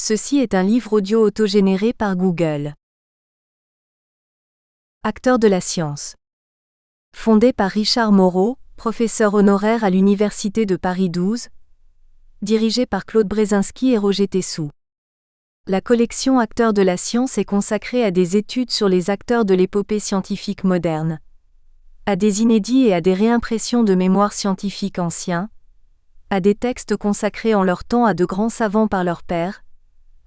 Ceci est un livre audio autogénéré par Google. Acteurs de la science. Fondé par Richard Moreau, professeur honoraire à l'Université de Paris 12, dirigé par Claude Brzezinski et Roger Tessou. La collection Acteurs de la science est consacrée à des études sur les acteurs de l'épopée scientifique moderne, à des inédits et à des réimpressions de mémoires scientifiques anciens, à des textes consacrés en leur temps à de grands savants par leurs pairs,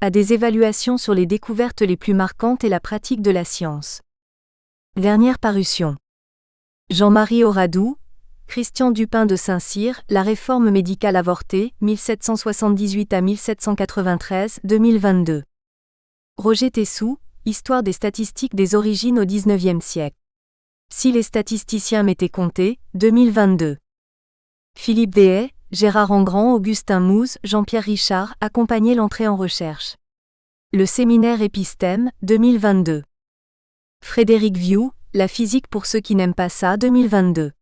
à des évaluations sur les découvertes les plus marquantes et la pratique de la science. Dernière parution. Jean-Marie Auradou, Christian Dupin de Saint-Cyr, La réforme médicale avortée, 1778 à 1793, 2022. Roger Tessou, Histoire des statistiques des origines au XIXe siècle. Si les statisticiens m'étaient comptés, 2022. Philippe Dehaye, Gérard Engrand, Augustin Mouze, Jean-Pierre Richard accompagnaient l'entrée en recherche. Le séminaire Épistème, 2022. Frédéric Vieux, La physique pour ceux qui n'aiment pas ça, 2022.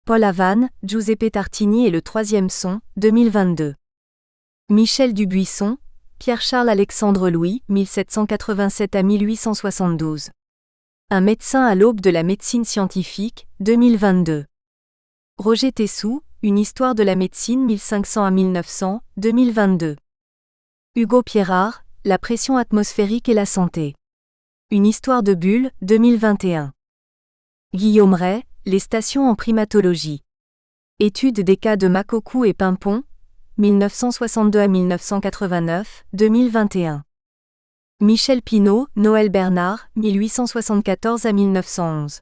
Paul Havane, Giuseppe Tartini et le troisième son, 2022. Michel Dubuisson, Pierre-Charles Alexandre Louis, 1787 à 1872. Un médecin à l'aube de la médecine scientifique, 2022. Roger Tessou, Une histoire de la médecine 1500 à 1900, 2022. Hugo Pierrard, La pression atmosphérique et la santé. Une histoire de bulles, 2021. Guillaume Ray, Les stations en primatologie. Étude des cas de Macokou et Pimpon, 1962 à 1989, 2021. Michel Pinault, Noël Bernard, 1874 à 1911.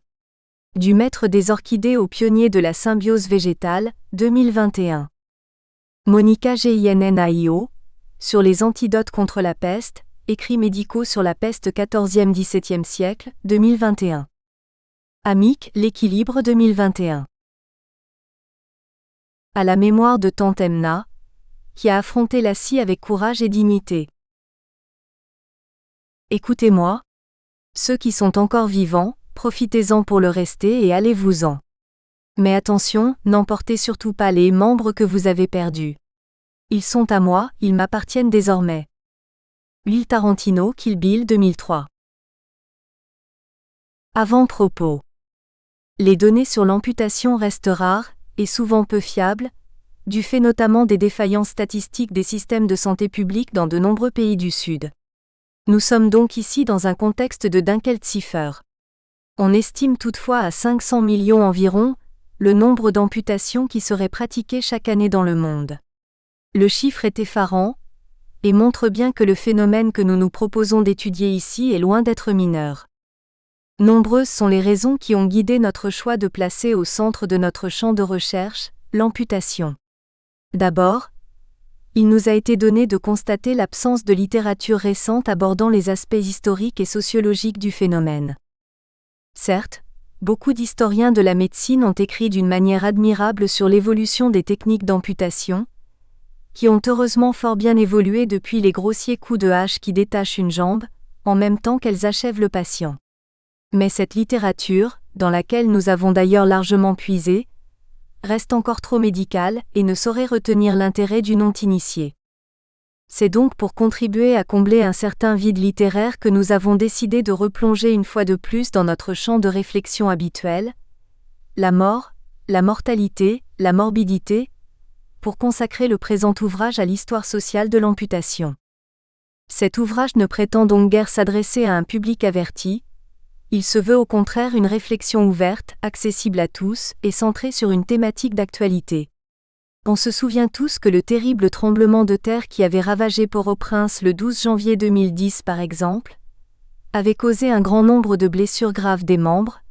Du maître des orchidées au pionnier de la symbiose végétale, 2021. Monica Ginnaio, Sur les antidotes contre la peste, écrits médicaux sur la peste 14e-17e siècle, 2021. Amic, L'équilibre 2021. À la mémoire de Tante Emna, qui a affronté la scie avec courage et dignité. Écoutez-moi. Ceux qui sont encore vivants, profitez-en pour le rester et allez-vous-en. Mais attention, n'emportez surtout pas les membres que vous avez perdus. Ils sont à moi, ils m'appartiennent désormais. Will Tarantino, Kill Bill 2003. Avant-propos. Les données sur l'amputation restent rares, et souvent peu fiables, du fait notamment des défaillances statistiques des systèmes de santé publique dans de nombreux pays du Sud. Nous sommes donc ici dans un contexte de Dunkelziffer. On estime toutefois à 500 millions environ le nombre d'amputations qui seraient pratiquées chaque année dans le monde. Le chiffre est effarant, et montre bien que le phénomène que nous nous proposons d'étudier ici est loin d'être mineur. Nombreuses sont les raisons qui ont guidé notre choix de placer au centre de notre champ de recherche l'amputation. D'abord, il nous a été donné de constater l'absence de littérature récente abordant les aspects historiques et sociologiques du phénomène. Certes, beaucoup d'historiens de la médecine ont écrit d'une manière admirable sur l'évolution des techniques d'amputation, qui ont heureusement fort bien évolué depuis les grossiers coups de hache qui détachent une jambe, en même temps qu'elles achèvent le patient. Mais cette littérature, dans laquelle nous avons d'ailleurs largement puisé, reste encore trop médicale et ne saurait retenir l'intérêt du non-initié. C'est donc pour contribuer à combler un certain vide littéraire que nous avons décidé de replonger une fois de plus dans notre champ de réflexion habituel, la mort, la mortalité, la morbidité, pour consacrer le présent ouvrage à l'histoire sociale de l'amputation. Cet ouvrage ne prétend donc guère s'adresser à un public averti, il se veut au contraire une réflexion ouverte, accessible à tous, et centrée sur une thématique d'actualité. On se souvient tous que le terrible tremblement de terre qui avait ravagé Port-au-Prince le 12 janvier 2010 par exemple, avait causé un grand nombre de blessures graves des membres,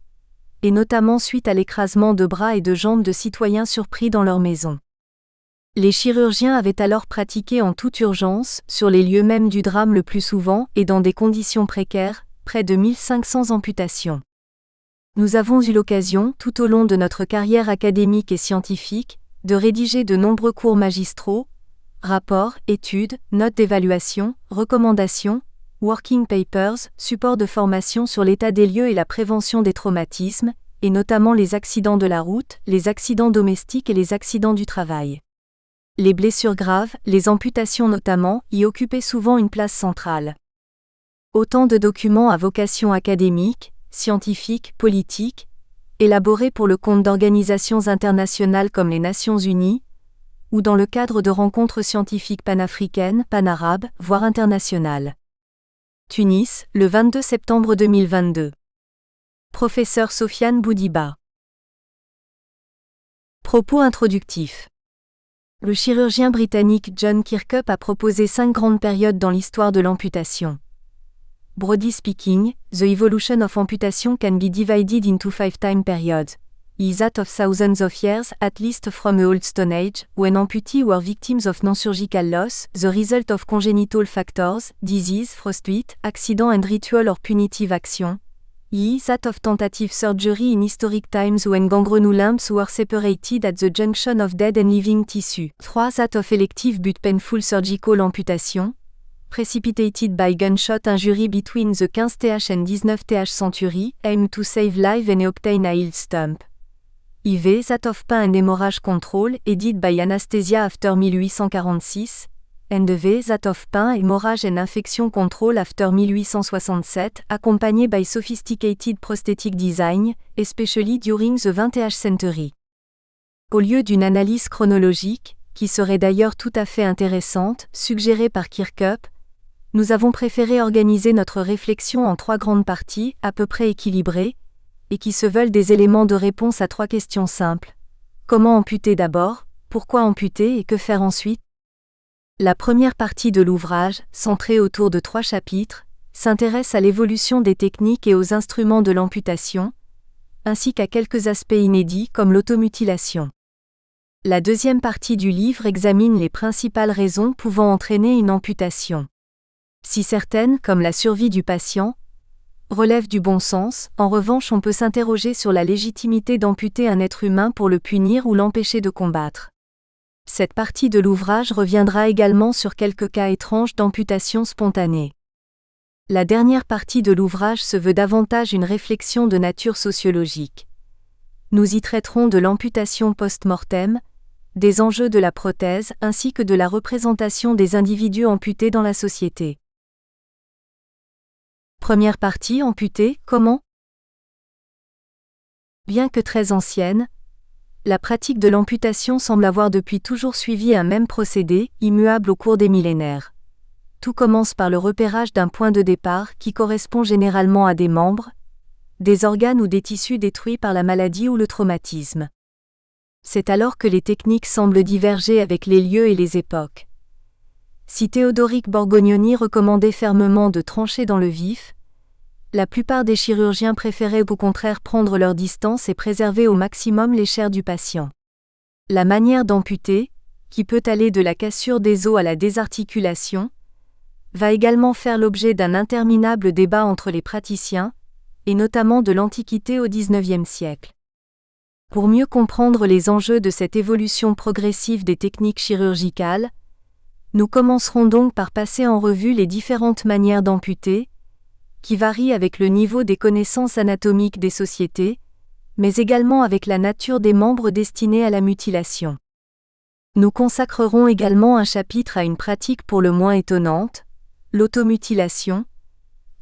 et notamment suite à l'écrasement de bras et de jambes de citoyens surpris dans leur maison. Les chirurgiens avaient alors pratiqué en toute urgence, sur les lieux mêmes du drame le plus souvent et dans des conditions précaires, près de 1500 amputations. Nous avons eu l'occasion, tout au long de notre carrière académique et scientifique, de rédiger de nombreux cours magistraux, rapports, études, notes d'évaluation, recommandations, working papers, supports de formation sur l'état des lieux et la prévention des traumatismes, et notamment les accidents de la route, les accidents domestiques et les accidents du travail. les blessures graves, les amputations notamment, y occupaient souvent une place centrale. Autant de documents à vocation académique, scientifique, politique, élaborés pour le compte d'organisations internationales comme les Nations Unies, ou dans le cadre de rencontres scientifiques panafricaines, panarabes, voire internationales. Tunis, le 22 septembre 2022. Professeur Sofiane Boudiba. Propos introductifs. Le chirurgien britannique John Kirkup a proposé 5 grandes périodes dans l'histoire de l'amputation. Broadly speaking, the evolution of amputation can be divided into 5 time periods. Is that of thousands of years, at least from a old Stone Age, when amputees were victims of non-surgical loss, the result of congenital factors, disease, frostbite, accident and ritual or punitive action. Is that of tentative surgery in historic times when gangrenous limbs were separated at the junction of dead and living tissue. 3. That of elective but painful surgical amputation, precipitated by gunshot injury between the 15th and 19th century, aimed to save life and obtain a healed stump. IV. That of pain and hemorrhage control, aided by anesthesia after 1846, and V. That of pain, hemorrhage and infection control after 1867, accompanied by sophisticated prosthetic design, especially during the 20th century. Au lieu d'une analyse chronologique, qui serait d'ailleurs tout à fait intéressante, suggérée par Kirkup, nous avons préféré organiser notre réflexion en 3 grandes parties, à peu près équilibrées, et qui se veulent des éléments de réponse à 3 questions simples. Comment amputer d'abord, pourquoi amputer et que faire ensuite? La première partie de l'ouvrage, centrée autour de 3 chapitres, s'intéresse à l'évolution des techniques et aux instruments de l'amputation, ainsi qu'à quelques aspects inédits comme l'automutilation. La deuxième partie du livre examine les principales raisons pouvant entraîner une amputation. Si certaines, comme la survie du patient, relèvent du bon sens, en revanche on peut s'interroger sur la légitimité d'amputer un être humain pour le punir ou l'empêcher de combattre. Cette partie de l'ouvrage reviendra également sur quelques cas étranges d'amputation spontanée. La dernière partie de l'ouvrage se veut davantage une réflexion de nature sociologique. Nous y traiterons de l'amputation post-mortem, des enjeux de la prothèse ainsi que de la représentation des individus amputés dans la société. Première partie, amputer, comment? Bien que très ancienne, la pratique de l'amputation semble avoir depuis toujours suivi un même procédé, immuable au cours des millénaires. Tout commence par le repérage d'un point de départ qui correspond généralement à des membres, des organes ou des tissus détruits par la maladie ou le traumatisme. C'est alors que les techniques semblent diverger avec les lieux et les époques. Si Théodoric Borgognoni recommandait fermement de trancher dans le vif, la plupart des chirurgiens préféraient au contraire prendre leur distance et préserver au maximum les chairs du patient. La manière d'amputer, qui peut aller de la cassure des os à la désarticulation, va également faire l'objet d'un interminable débat entre les praticiens, et notamment de l'Antiquité au XIXe siècle. Pour mieux comprendre les enjeux de cette évolution progressive des techniques chirurgicales, nous commencerons donc par passer en revue les différentes manières d'amputer, qui varient avec le niveau des connaissances anatomiques des sociétés, mais également avec la nature des membres destinés à la mutilation. Nous consacrerons également un chapitre à une pratique pour le moins étonnante, l'automutilation,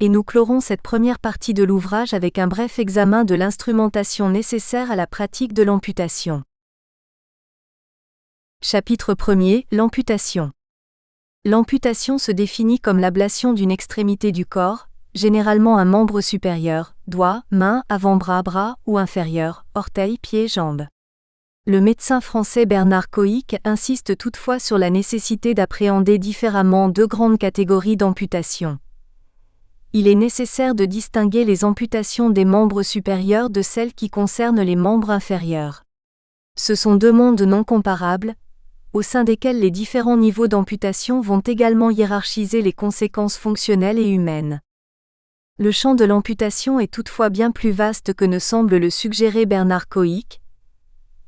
et nous clorons cette première partie de l'ouvrage avec un bref examen de l'instrumentation nécessaire à la pratique de l'amputation. Chapitre 1er, l'amputation. L'amputation se définit comme l'ablation d'une extrémité du corps, généralement un membre supérieur, doigt, main, avant-bras, bras ou inférieur, orteil, pied, jambes. Le médecin français Bernard Cohic insiste toutefois sur la nécessité d'appréhender différemment 2 grandes catégories d'amputations. Il est nécessaire de distinguer les amputations des membres supérieurs de celles qui concernent les membres inférieurs. Ce sont 2 mondes non comparables, au sein desquels les différents niveaux d'amputation vont également hiérarchiser les conséquences fonctionnelles et humaines. Le champ de l'amputation est toutefois bien plus vaste que ne semble le suggérer Bernard Cohic,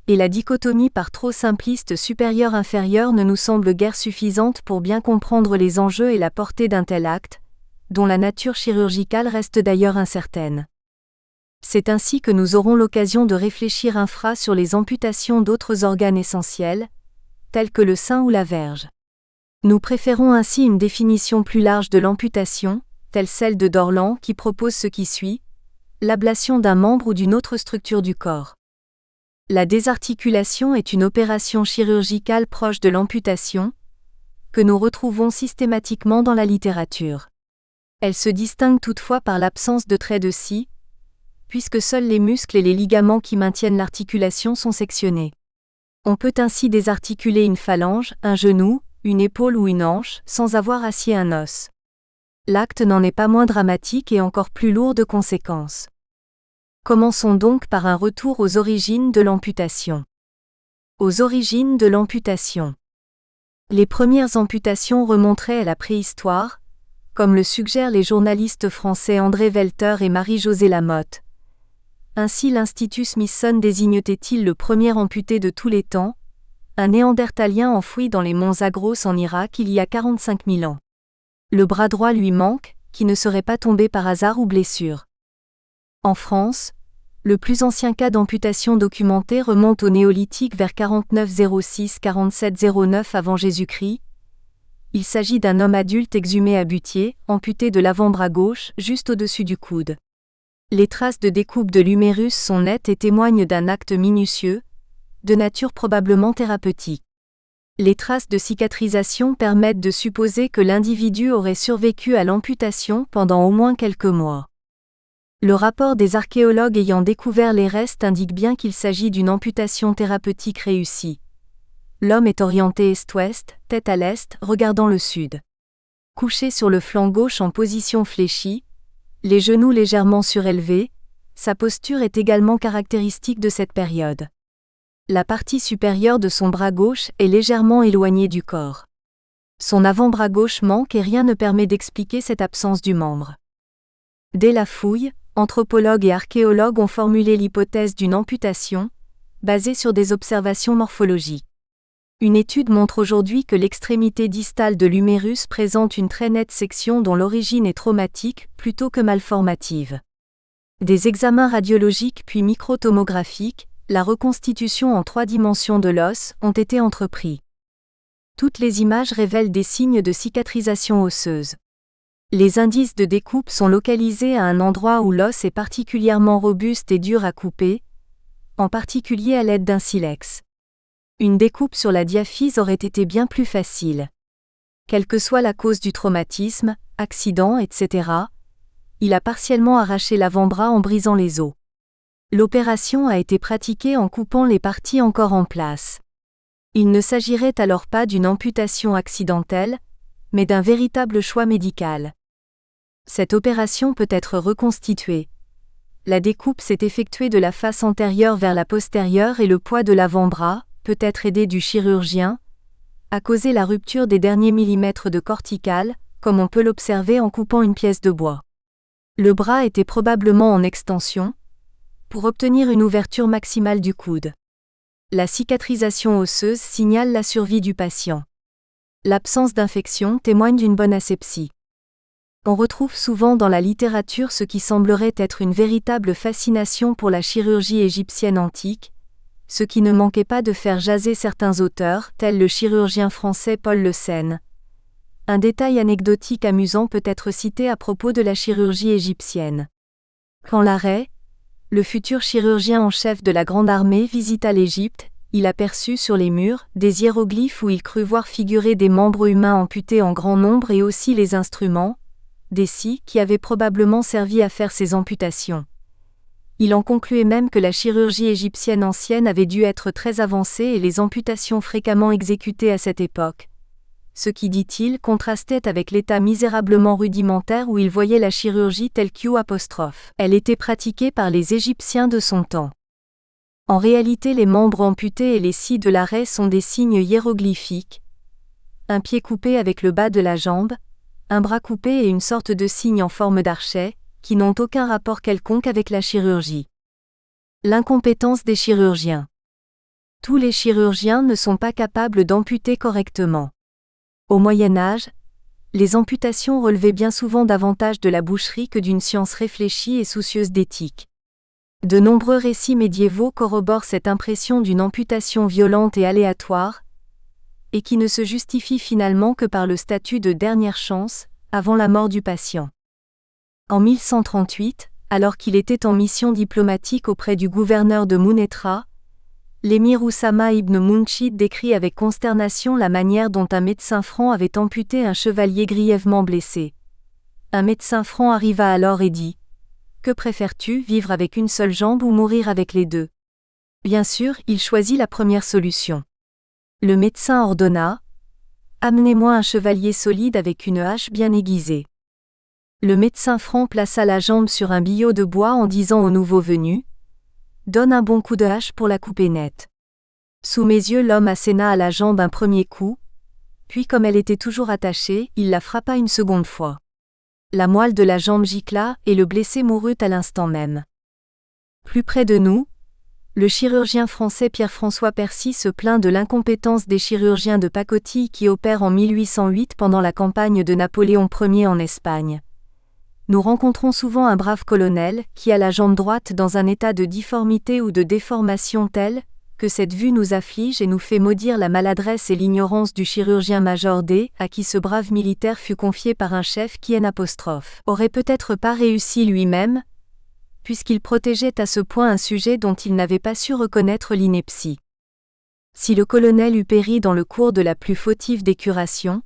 et la dichotomie par trop simpliste supérieur-inférieur ne nous semble guère suffisante pour bien comprendre les enjeux et la portée d'un tel acte, dont la nature chirurgicale reste d'ailleurs incertaine. C'est ainsi que nous aurons l'occasion de réfléchir infra sur les amputations d'autres organes essentiels, tels que le sein ou la verge. Nous préférons ainsi une définition plus large de l'amputation, telle celle de Dorland qui propose ce qui suit, l'ablation d'un membre ou d'une autre structure du corps. La désarticulation est une opération chirurgicale proche de l'amputation, que nous retrouvons systématiquement dans la littérature. Elle se distingue toutefois par l'absence de traits de scie, puisque seuls les muscles et les ligaments qui maintiennent l'articulation sont sectionnés. On peut ainsi désarticuler une phalange, un genou, une épaule ou une hanche, sans avoir à scier un os. L'acte n'en est pas moins dramatique et encore plus lourd de conséquences. Commençons donc par un retour aux origines de l'amputation. Aux origines de l'amputation. Les premières amputations remonteraient à la préhistoire, comme le suggèrent les journalistes français André Welter et Marie-Josée Lamotte. Ainsi l'Institut Smithson désignait-il le premier amputé de tous les temps, un néandertalien enfoui dans les monts Zagros en Irak il y a 45 000 ans. Le bras droit lui manque, qui ne serait pas tombé par hasard ou blessure. En France, le plus ancien cas d'amputation documenté remonte au Néolithique vers 4906-4709 avant Jésus-Christ. Il s'agit d'un homme adulte exhumé à Butier, amputé de l'avant-bras gauche, juste au-dessus du coude. Les traces de découpe de l'humérus sont nettes et témoignent d'un acte minutieux, de nature probablement thérapeutique. Les traces de cicatrisation permettent de supposer que l'individu aurait survécu à l'amputation pendant au moins quelques mois. Le rapport des archéologues ayant découvert les restes indique bien qu'il s'agit d'une amputation thérapeutique réussie. L'homme est orienté est-ouest, tête à l'est, regardant le sud. Couché sur le flanc gauche en position fléchie, les genoux légèrement surélevés, sa posture est également caractéristique de cette période. La partie supérieure de son bras gauche est légèrement éloignée du corps. Son avant-bras gauche manque et rien ne permet d'expliquer cette absence du membre. Dès la fouille, anthropologues et archéologues ont formulé l'hypothèse d'une amputation, basée sur des observations morphologiques. Une étude montre aujourd'hui que l'extrémité distale de l'humérus présente une très nette section dont l'origine est traumatique plutôt que malformative. Des examens radiologiques puis microtomographiques, la reconstitution en 3 dimensions de l'os, ont été entrepris. Toutes les images révèlent des signes de cicatrisation osseuse. Les indices de découpe sont localisés à un endroit où l'os est particulièrement robuste et dur à couper, en particulier à l'aide d'un silex. Une découpe sur la diaphyse aurait été bien plus facile. Quelle que soit la cause du traumatisme, accident, etc., il a partiellement arraché l'avant-bras en brisant les os. L'opération a été pratiquée en coupant les parties encore en place. Il ne s'agirait alors pas d'une amputation accidentelle, mais d'un véritable choix médical. Cette opération peut être reconstituée. La découpe s'est effectuée de la face antérieure vers la postérieure et le poids de l'avant-bras, peut-être aidé du chirurgien, a causé la rupture des derniers millimètres de corticale, comme on peut l'observer en coupant une pièce de bois. Le bras était probablement en extension, pour obtenir une ouverture maximale du coude. La cicatrisation osseuse signale la survie du patient. L'absence d'infection témoigne d'une bonne asepsie. On retrouve souvent dans la littérature ce qui semblerait être une véritable fascination pour la chirurgie égyptienne antique, ce qui ne manquait pas de faire jaser certains auteurs, tels le chirurgien français Paul Le Senne. Un détail anecdotique amusant peut être cité à propos de la chirurgie égyptienne. Quand Larrey, le futur chirurgien en chef de la Grande Armée, visita l'Égypte, il aperçut sur les murs des hiéroglyphes où il crut voir figurer des membres humains amputés en grand nombre et aussi les instruments, des scies qui avaient probablement servi à faire ces amputations. Il en concluait même que la chirurgie égyptienne ancienne avait dû être très avancée et les amputations fréquemment exécutées à cette époque. Ce qui, dit-il, contrastait avec l'état misérablement rudimentaire où il voyait la chirurgie telle qu'elle était pratiquée par les Égyptiens de son temps. En réalité, les membres amputés et les scies de Larrey sont des signes hiéroglyphiques. Un pied coupé avec le bas de la jambe, un bras coupé et une sorte de signe en forme d'archet, qui n'ont aucun rapport quelconque avec la chirurgie. L'incompétence des chirurgiens. Tous les chirurgiens ne sont pas capables d'amputer correctement. Au Moyen Âge, les amputations relevaient bien souvent davantage de la boucherie que d'une science réfléchie et soucieuse d'éthique. De nombreux récits médiévaux corroborent cette impression d'une amputation violente et aléatoire, et qui ne se justifie finalement que par le statut de dernière chance, avant la mort du patient. En 1138, alors qu'il était en mission diplomatique auprès du gouverneur de Munnetra, l'émir Oussama ibn Munchid décrit avec consternation la manière dont un médecin franc avait amputé un chevalier grièvement blessé. Un médecin franc arriva alors et dit : « Que préfères-tu, vivre avec une seule jambe ou mourir avec les deux ? » Bien sûr, il choisit la première solution. Le médecin ordonna : « Amenez-moi un chevalier solide avec une hache bien aiguisée. » Le médecin franc plaça la jambe sur un billot de bois en disant au nouveau venu : « Donne un bon coup de hache pour la couper nette. » Sous mes yeux, l'homme asséna à la jambe un premier coup, puis comme elle était toujours attachée, il la frappa une seconde fois. La moelle de la jambe gicla et le blessé mourut à l'instant même. Plus près de nous, le chirurgien français Pierre-François Percy se plaint de l'incompétence des chirurgiens de pacotille qui opèrent en 1808 pendant la campagne de Napoléon Ier en Espagne. Nous rencontrons souvent un brave colonel qui a la jambe droite dans un état de difformité ou de déformation tel que cette vue nous afflige et nous fait maudire la maladresse et l'ignorance du chirurgien-major D, à qui ce brave militaire fut confié par un chef qui aurait peut-être pas réussi lui-même, puisqu'il protégeait à ce point un sujet dont il n'avait pas su reconnaître l'ineptie. Si le colonel eût péri dans le cours de la plus fautive des curations,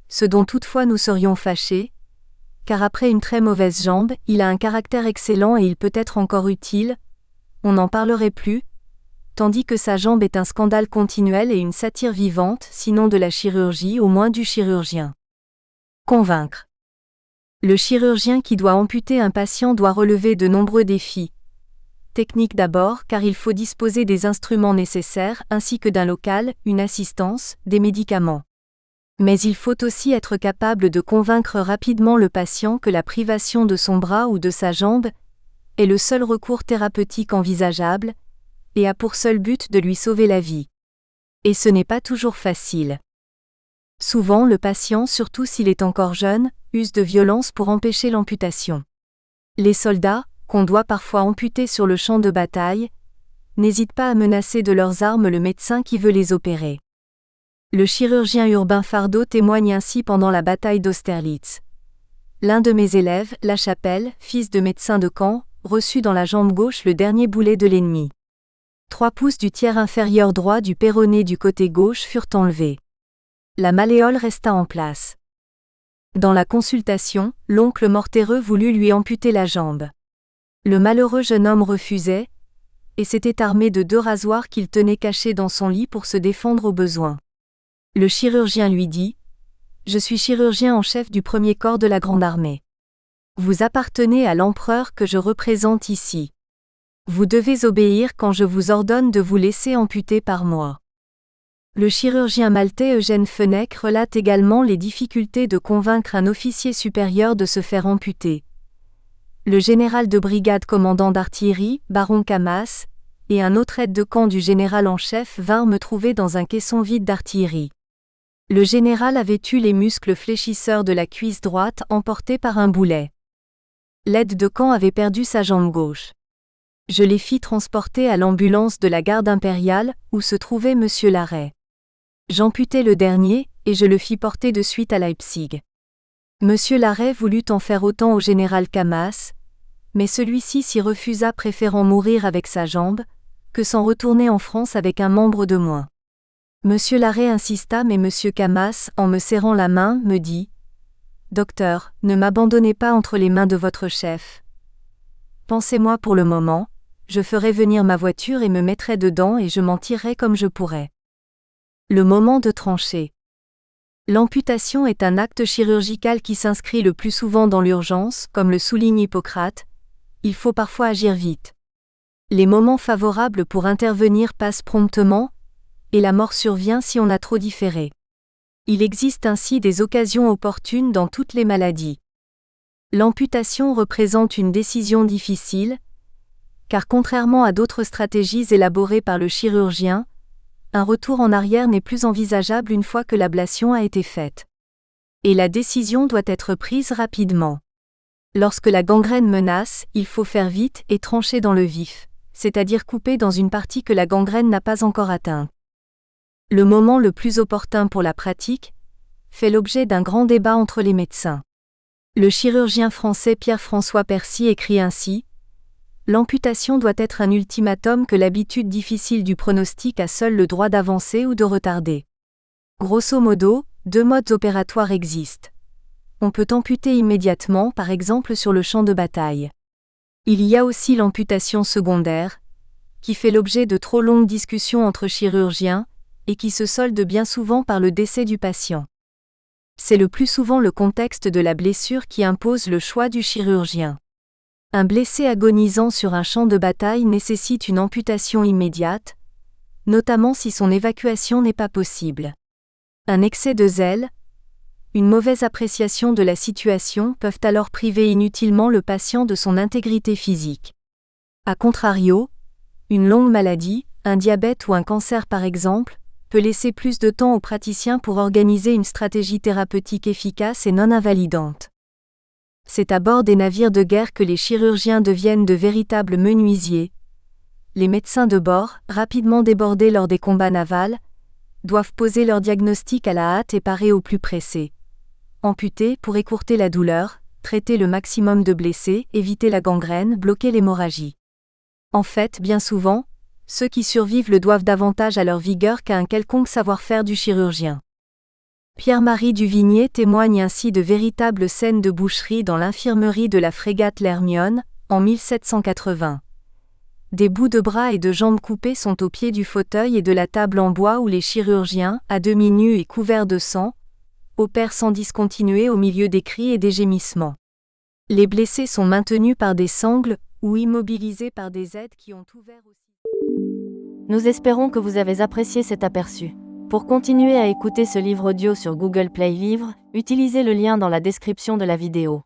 ce dont toutefois nous serions fâchés, car après une très mauvaise jambe, il a un caractère excellent et il peut être encore utile, on n'en parlerait plus, tandis que sa jambe est un scandale continuel et une satire vivante, sinon de la chirurgie, au moins du chirurgien. Convaincre. Le chirurgien qui doit amputer un patient doit relever de nombreux défis. Technique d'abord, car il faut disposer des instruments nécessaires, ainsi que d'un local, une assistance, des médicaments. Mais il faut aussi être capable de convaincre rapidement le patient que la privation de son bras ou de sa jambe est le seul recours thérapeutique envisageable, et a pour seul but de lui sauver la vie. Et ce n'est pas toujours facile. Souvent le patient, surtout s'il est encore jeune, use de violence pour empêcher l'amputation. Les soldats, qu'on doit parfois amputer sur le champ de bataille, n'hésitent pas à menacer de leurs armes le médecin qui veut les opérer. Le chirurgien Urbain Fardeau témoigne ainsi pendant la bataille d'Austerlitz. L'un de mes élèves, Lachapelle, fils de médecin de camp, reçut dans la jambe gauche le dernier boulet de l'ennemi. 3 pouces du tiers inférieur droit du péroné du côté gauche furent enlevés. La malléole resta en place. Dans la consultation, l'oncle Mortereux voulut lui amputer la jambe. Le malheureux jeune homme refusait, et s'était armé de 2 rasoirs qu'il tenait cachés dans son lit pour se défendre au besoin. Le chirurgien lui dit : « Je suis chirurgien en chef du 1er corps de la Grande Armée. Vous appartenez à l'empereur que je représente ici. Vous devez obéir quand je vous ordonne de vous laisser amputer par moi. » Le chirurgien maltais Eugène Fenech relate également les difficultés de convaincre un officier supérieur de se faire amputer. Le général de brigade commandant d'artillerie, baron Camas, et un autre aide de camp du général en chef vinrent me trouver dans un caisson vide d'artillerie. Le général avait eu les muscles fléchisseurs de la cuisse droite emportés par un boulet. L'aide de camp avait perdu sa jambe gauche. Je les fis transporter à l'ambulance de la garde impériale, où se trouvait M. Larrey. J'amputai le dernier, et je le fis porter de suite à Leipzig. M. Larrey voulut en faire autant au général Camas, mais celui-ci s'y refusa, préférant mourir avec sa jambe, que s'en retourner en France avec un membre de moins. M. Larrey insista, mais M. Camas, en me serrant la main, me dit : « Docteur, ne m'abandonnez pas entre les mains de votre chef. Pensez-moi pour le moment, je ferai venir ma voiture et me mettrai dedans et je m'en tirerai comme je pourrai. » Le moment de trancher. L'amputation est un acte chirurgical qui s'inscrit le plus souvent dans l'urgence, comme le souligne Hippocrate. Il faut parfois agir vite. Les moments favorables pour intervenir passent promptement, et la mort survient si on a trop différé. Il existe ainsi des occasions opportunes dans toutes les maladies. L'amputation représente une décision difficile, car contrairement à d'autres stratégies élaborées par le chirurgien, un retour en arrière n'est plus envisageable une fois que l'ablation a été faite. Et la décision doit être prise rapidement. Lorsque la gangrène menace, il faut faire vite et trancher dans le vif, c'est-à-dire couper dans une partie que la gangrène n'a pas encore atteinte. Le moment le plus opportun pour la pratique fait l'objet d'un grand débat entre les médecins. Le chirurgien français Pierre-François Percy écrit ainsi : « L'amputation doit être un ultimatum que l'habitude difficile du pronostic a seul le droit d'avancer ou de retarder. Grosso modo, 2 modes opératoires existent. On peut amputer immédiatement, par exemple sur le champ de bataille. Il y a aussi l'amputation secondaire, qui fait l'objet de trop longues discussions entre chirurgiens, et qui se solde bien souvent par le décès du patient. C'est le plus souvent le contexte de la blessure qui impose le choix du chirurgien. Un blessé agonisant sur un champ de bataille nécessite une amputation immédiate, notamment si son évacuation n'est pas possible. Un excès de zèle, une mauvaise appréciation de la situation peuvent alors priver inutilement le patient de son intégrité physique. A contrario, une longue maladie, un diabète ou un cancer par exemple, peut laisser plus de temps aux praticiens pour organiser une stratégie thérapeutique efficace et non invalidante. C'est à bord des navires de guerre que les chirurgiens deviennent de véritables menuisiers. Les médecins de bord, rapidement débordés lors des combats navals, doivent poser leur diagnostic à la hâte et parer au plus pressé. Amputer pour écourter la douleur, traiter le maximum de blessés, éviter la gangrène, bloquer l'hémorragie. En fait, bien souvent, ceux qui survivent le doivent davantage à leur vigueur qu'à un quelconque savoir-faire du chirurgien. Pierre-Marie Duvigné témoigne ainsi de véritables scènes de boucherie dans l'infirmerie de la frégate l'Hermione, en 1780. Des bouts de bras et de jambes coupés sont au pied du fauteuil et de la table en bois où les chirurgiens, à demi nus et couverts de sang, opèrent sans discontinuer au milieu des cris et des gémissements. Les blessés sont maintenus par des sangles ou immobilisés par des aides qui ont ouvert aussi. Nous espérons que vous avez apprécié cet aperçu. Pour continuer à écouter ce livre audio sur Google Play Livres, utilisez le lien dans la description de la vidéo.